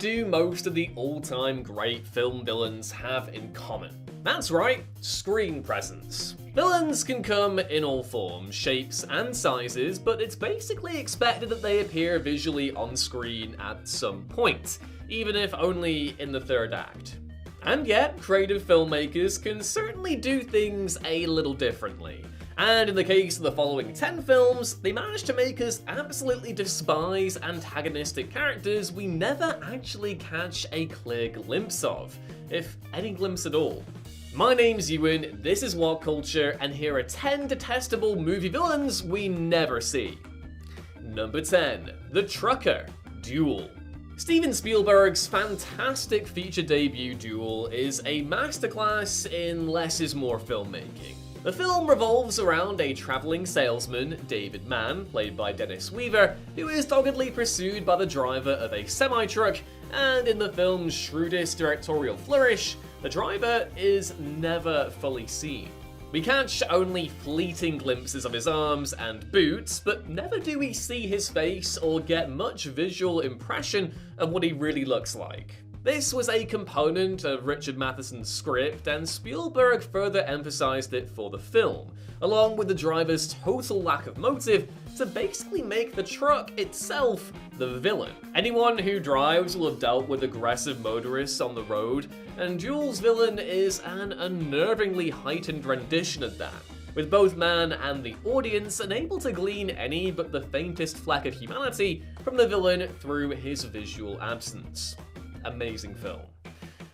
do most of the all-time great film villains have in common? That's right, screen presence. Villains can come in all forms, shapes, and sizes, but it's basically expected that they appear visually on screen at some point, even if only in the third act. And yet, creative filmmakers can certainly do things a little differently. And in the case of the following 10 films, they managed to make us absolutely despise antagonistic characters we never actually catch a clear glimpse of, if any glimpse at all. My name's Ewan, this is What Culture, and here are 10 detestable movie villains we never see. Number 10. The Trucker, Duel. Steven Spielberg's fantastic feature debut Duel is a masterclass in less is more filmmaking. The film revolves around a traveling salesman, David Mann, played by Dennis Weaver, who is doggedly pursued by the driver of a semi-truck, and in the film's shrewdest directorial flourish, the driver is never fully seen. We catch only fleeting glimpses of his arms and boots, but never do we see his face or get much visual impression of what he really looks like. This was a component of Richard Matheson's script, and Spielberg further emphasized it for the film, along with the driver's total lack of motive to basically make the truck itself the villain. Anyone who drives will have dealt with aggressive motorists on the road, and Duel's villain is an unnervingly heightened rendition of that, with both Mann and the audience unable to glean any but the faintest fleck of humanity from the villain through his visual absence. Amazing film.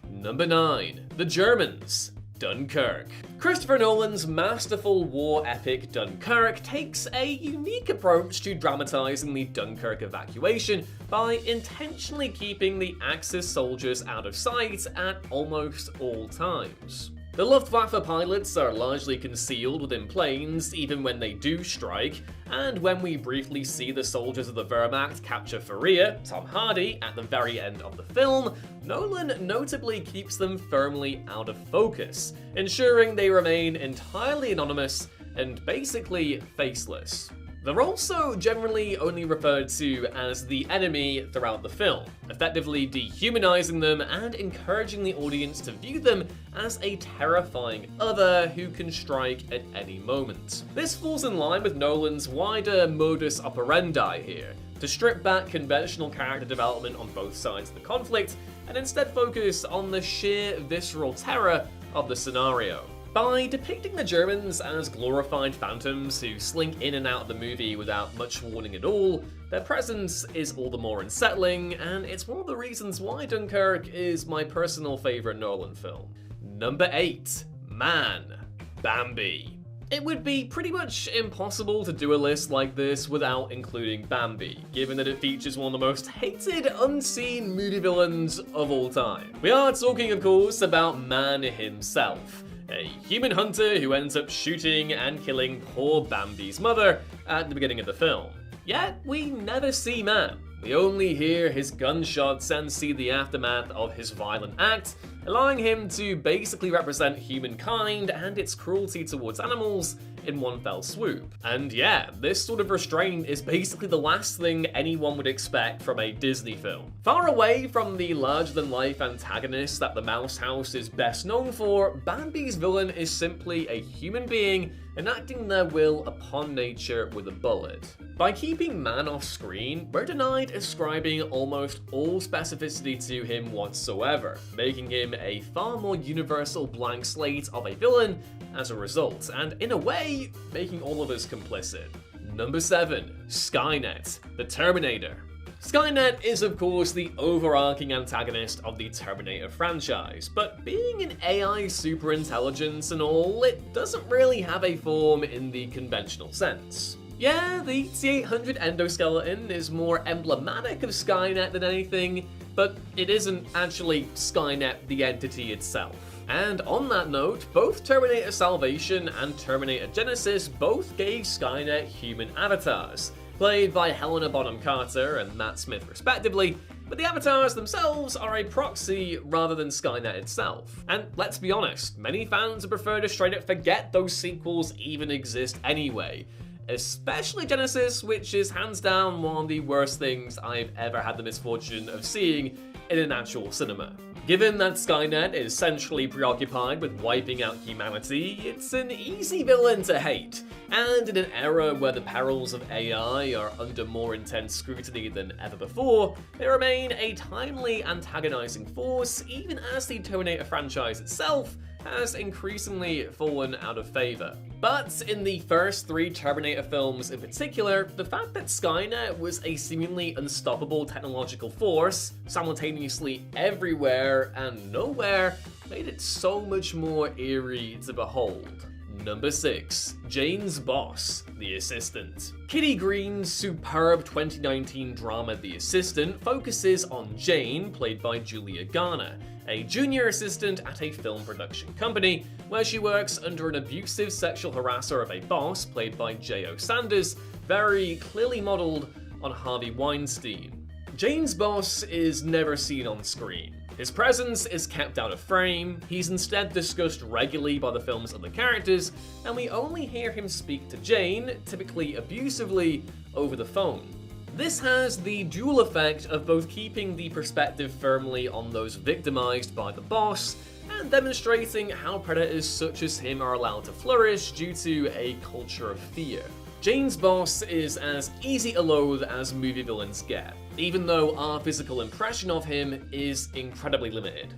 Number 9. The Germans Dunkirk. Christopher Nolan's masterful war epic Dunkirk takes a unique approach to dramatizing the Dunkirk evacuation by intentionally keeping the Axis soldiers out of sight at almost all times. The Luftwaffe pilots are largely concealed within planes even when they do strike, and when we briefly see the soldiers of the Wehrmacht capture Faria, Tom Hardy, at the very end of the film, Nolan notably keeps them firmly out of focus, ensuring they remain entirely anonymous and basically faceless. They're also generally only referred to as the enemy throughout the film, effectively dehumanizing them and encouraging the audience to view them as a terrifying other who can strike at any moment. This falls in line with Nolan's wider modus operandi here, to strip back conventional character development on both sides of the conflict and instead focus on the sheer visceral terror of the scenario. By depicting the Germans as glorified phantoms who slink in and out of the movie without much warning at all, their presence is all the more unsettling, and it's one of the reasons why Dunkirk is my personal favourite Nolan film. Number 8. Man. Bambi. It would be pretty much impossible to do a list like this without including Bambi, given that it features one of the most hated, unseen movie villains of all time. We are talking, of course, about Man himself. A human hunter who ends up shooting and killing poor Bambi's mother at the beginning of the film. Yet, we never see Man. We only hear his gunshots and see the aftermath of his violent act, allowing him to basically represent humankind and its cruelty towards animals in one fell swoop. And yeah, this sort of restraint is basically the last thing anyone would expect from a Disney film. Far away from the larger-than-life antagonist that the Mouse House is best known for, Bambi's villain is simply a human being enacting their will upon nature with a bullet. By keeping Man off screen, we're denied ascribing almost all specificity to him whatsoever, making him a far more universal blank slate of a villain as a result, and in a way, making all of us complicit. Number 7. Skynet, the Terminator. Skynet is of course the overarching antagonist of the Terminator franchise, but being an AI superintelligence and all, it doesn't really have a form in the conventional sense. Yeah, the T-800 endoskeleton is more emblematic of Skynet than anything, but it isn't actually Skynet the entity itself. And on that note, both Terminator Salvation and Terminator Genesis both gave Skynet human avatars, played by Helena Bonham Carter and Matt Smith respectively, but the avatars themselves are a proxy rather than Skynet itself. And let's be honest, many fans would prefer to straight up forget those sequels even exist anyway. especially Genesis, which is hands down one of the worst things I've ever had the misfortune of seeing in an actual cinema. Given that Skynet is centrally preoccupied with wiping out humanity, it's an easy villain to hate. And in an era where the perils of AI are under more intense scrutiny than ever before, they remain a timely antagonizing force, even as the Terminator franchise itself has increasingly fallen out of favor. But in the first 3 Terminator films in particular, the fact that Skynet was a seemingly unstoppable technological force, simultaneously everywhere and nowhere, made it so much more eerie to behold. Number 6. Jane's boss, The Assistant. Kitty Green's superb 2019 drama The Assistant focuses on Jane, played by Julia Garner, a junior assistant at a film production company, where she works under an abusive sexual harasser of a boss, played by J.O. Sanders, very clearly modelled on Harvey Weinstein. Jane's boss is never seen on screen. His presence is kept out of frame, he's instead discussed regularly by the film's other characters, and we only hear him speak to Jane, typically abusively, over the phone. This has the dual effect of both keeping the perspective firmly on those victimized by the boss, and demonstrating how predators such as him are allowed to flourish due to a culture of fear. Jane's boss is as easy to loathe as movie villains get, even though our physical impression of him is incredibly limited.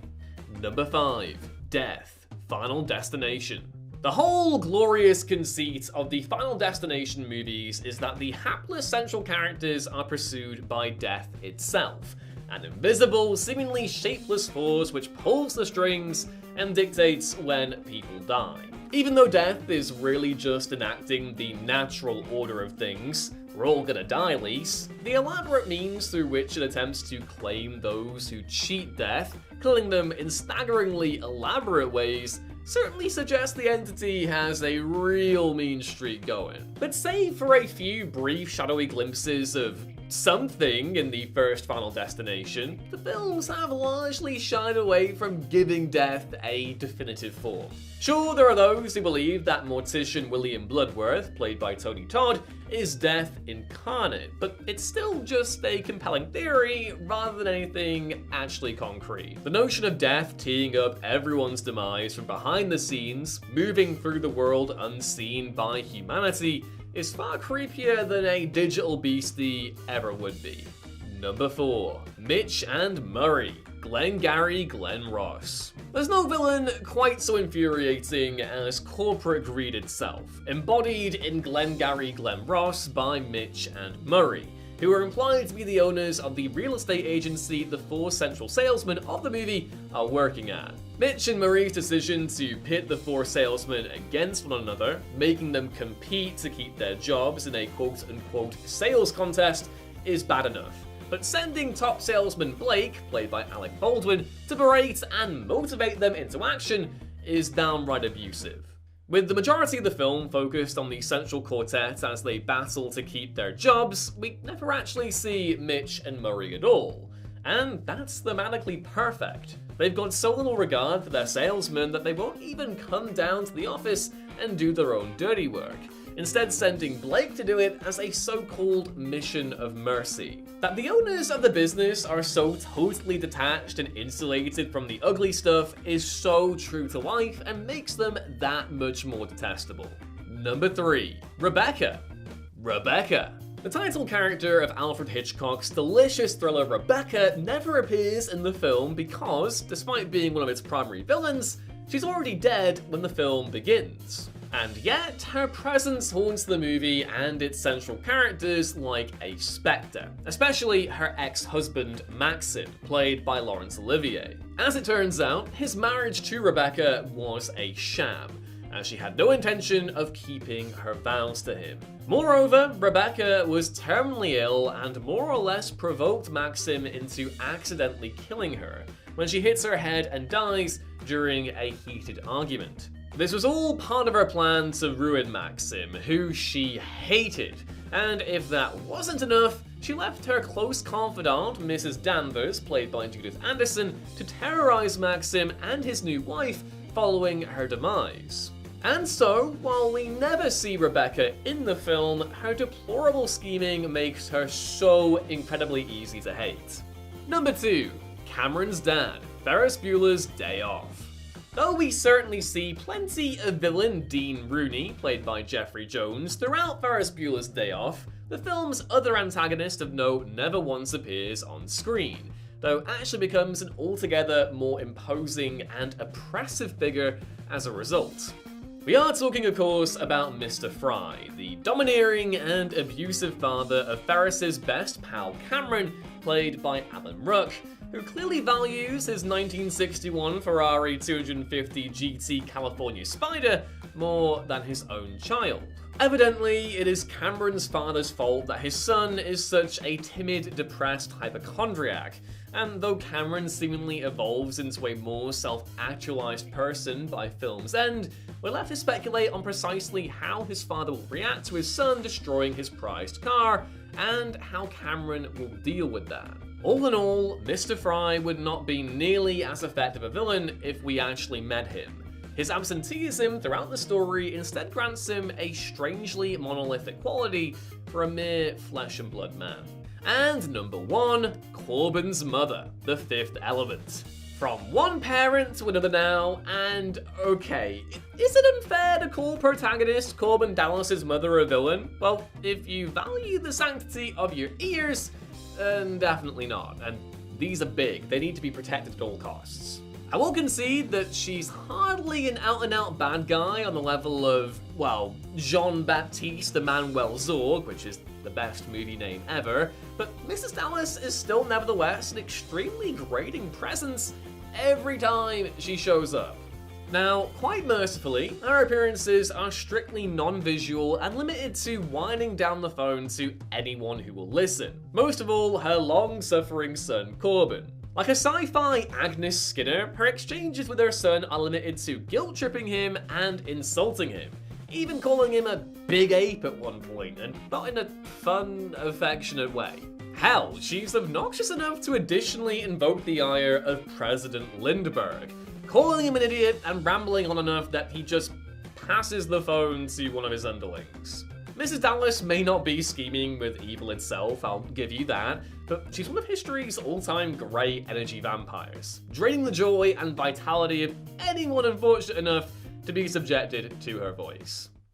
Number 5. Death, Final Destination. The whole glorious conceit of the Final Destination movies is that the hapless central characters are pursued by death itself, an invisible, seemingly shapeless force which pulls the strings and dictates when people die. Even though death is really just enacting the natural order of things, we're all gonna die, Lise, the elaborate means through which it attempts to claim those who cheat death, killing them in staggeringly elaborate ways, certainly suggests the entity has a real mean streak going. But save for a few brief shadowy glimpses of something in the first Final Destination, the films have largely shied away from giving death a definitive form. Sure, there are those who believe that mortician William Bloodworth, played by Tony Todd, is death incarnate, but it's still just a compelling theory rather than anything actually concrete. The notion of death teeing up everyone's demise from behind the scenes, moving through the world unseen by humanity, is far creepier than a digital beastie ever would be. Number 4. Mitch and Murray, Glengarry Glen Ross. There's no villain quite so infuriating as corporate greed itself, embodied in Glengarry Glen Ross by Mitch and Murray, who are implied to be the owners of the real estate agency the 4 central salesmen of the movie are working at. Mitch and Murray's decision to pit the 4 salesmen against one another, making them compete to keep their jobs in a quote-unquote sales contest, is bad enough. But sending top salesman Blake, played by Alec Baldwin, to berate and motivate them into action is downright abusive. With the majority of the film focused on the central quartet as they battle to keep their jobs, we never actually see Mitch and Murray at all. And that's thematically perfect. They've got so little regard for their salesmen that they won't even come down to the office and do their own dirty work, instead sending Blake to do it as a so-called mission of mercy. That the owners of the business are so totally detached and insulated from the ugly stuff is so true to life and makes them that much more detestable. Number 3. Rebecca. The title character of Alfred Hitchcock's delicious thriller Rebecca never appears in the film because, despite being one of its primary villains, she's already dead when the film begins. And yet, her presence haunts the movie and its central characters like a spectre, especially her ex-husband Maxim, played by Laurence Olivier. As it turns out, his marriage to Rebecca was a sham, as she had no intention of keeping her vows to him. Moreover, Rebecca was terminally ill and more or less provoked Maxim into accidentally killing her when she hits her head and dies during a heated argument. This was all part of her plan to ruin Maxim, who she hated, and if that wasn't enough, she left her close confidant, Mrs. Danvers, played by Judith Anderson, to terrorize Maxim and his new wife following her demise. And so, while we never see Rebecca in the film, her deplorable scheming makes her so incredibly easy to hate. Number 2. Cameron's dad, Ferris Bueller's Day Off. Though we certainly see plenty of villain Dean Rooney, played by Jeffrey Jones, throughout Ferris Bueller's Day Off, the film's other antagonist of note never once appears on screen, though actually becomes an altogether more imposing and oppressive figure as a result. We are talking, of course, about Mr. Fry, the domineering and abusive father of Ferris's best pal Cameron, played by Alan Ruck, who clearly values his 1961 Ferrari 250 GT California Spider more than his own child. Evidently, it is Cameron's father's fault that his son is such a timid, depressed hypochondriac, and though Cameron seemingly evolves into a more self-actualized person by film's end, we're left to speculate on precisely how his father will react to his son destroying his prized car, and how Cameron will deal with that. All in all, Mr. Fry would not be nearly as effective a villain if we actually met him. His absenteeism throughout the story instead grants him a strangely monolithic quality for a mere flesh and blood man. And number 1, Corbin's mother, the fifth element. From one parent to another now, and okay, is it unfair to call protagonist Corbin Dallas's mother a villain? Well, if you value the sanctity of your ears, definitely not, and these are big, they need to be protected at all costs. I will concede that she's hardly an out-and-out bad guy on the level of, well, Jean-Baptiste Emmanuel Zorg, which is the best movie name ever, but Mrs. Dallas is still nevertheless an extremely grating presence every time she shows up. Now, quite mercifully, her appearances are strictly non-visual and limited to whining down the phone to anyone who will listen. Most of all, her long-suffering son, Corbin. Like a sci-fi Agnes Skinner, her exchanges with her son are limited to guilt-tripping him and insulting him, even calling him a big ape at one point, and not in a fun, affectionate way. Hell, she's obnoxious enough to additionally invoke the ire of President Lindbergh, calling him an idiot and rambling on enough that he just passes the phone to one of his underlings. Mrs. Dallas may not be scheming with evil itself, I'll give you that, but she's one of history's all-time grey energy vampires, draining the joy and vitality of anyone unfortunate enough to be subjected to her voice.